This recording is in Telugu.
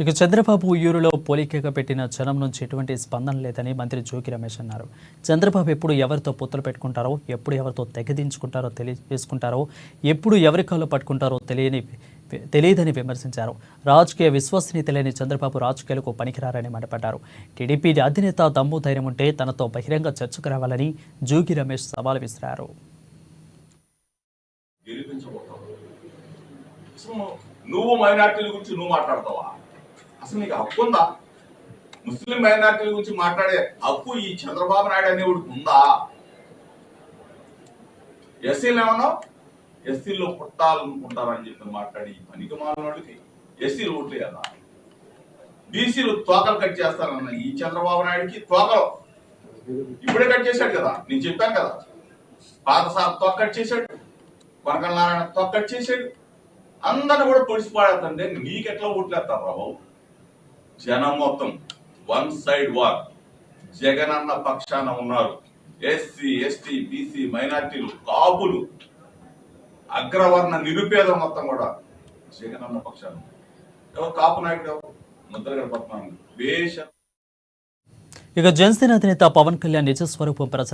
ఇక చంద్రబాబు ఉయ్యూరులో పోలికగా పెట్టిన జనం నుంచి ఎటువంటి స్పందన లేదని మంత్రి జోగి రమేష్ అన్నారు. చంద్రబాబు ఎప్పుడు ఎవరితో పొత్తులు పెట్టుకుంటారో, ఎప్పుడు ఎవరితో తెగదించుకుంటారో తెలియజేసుకుంటారో, ఎప్పుడు ఎవరి కాళ్ళు పట్టుకుంటారో తెలియదని విమర్శించారు. రాజకీయ విశ్వసనీయత లేని చంద్రబాబు రాజకీయాలకు పనికిరారని మండిపడ్డారు. టీడీపీ అధినేత దమ్ము ధైర్యం ఉంటే తనతో బహిరంగ చర్చకు రావాలని జోగి రమేష్ సవాల్ విసిరారు. నువ్వు మైనార్టీల గురించి నువ్వు మాట్లాడతావా? అసలు నీకు హక్కు ఉందా? ముస్లిం మైనార్టీల గురించి మాట్లాడే హక్కు ఈ చంద్రబాబు నాయుడు అనేవాడికి ఉందా? ఎస్సీలు ఏమన్నా ఎస్సీల్లో పుట్టాలనుకుంటారని చెప్పి మాట్లాడి పనికి మాలినోడికి ఎస్సీలు ఓట్లు కదా, బీసీలు తోకలు కట్ చేస్తారన్న ఈ చంద్రబాబు నాయుడికి తోకలు ఇప్పుడే కట్ చేశాడు కదా. నేను చెప్పాను కదా, పాతసారి తోక కట్ చేశాడు, కొనకల నారాయణ తోక కట్ చేశాడు. అందరూ కూడా పొడిచిపాడుతుంటే నీకెట్లా ఓట్లేస్తారు రావు? జనం మొత్తం వన్ సైడ్ వార్ జగన్ అన్న పక్షాన ఉన్నారు. ఎస్సీ ఎస్టీ బీసీ మైనార్టీలు కాపులు అగ్రవర్ణ నిరుపేద మొత్తం కూడా జగన్ అన్న పక్షాన. ఎవరు కాపు నాయకుడు? ఎవరు? ముద్రగడ పద్మనాభం. ఇక జనసేన అధినేత పవన్ కళ్యాణ్ నిజ స్వరూపం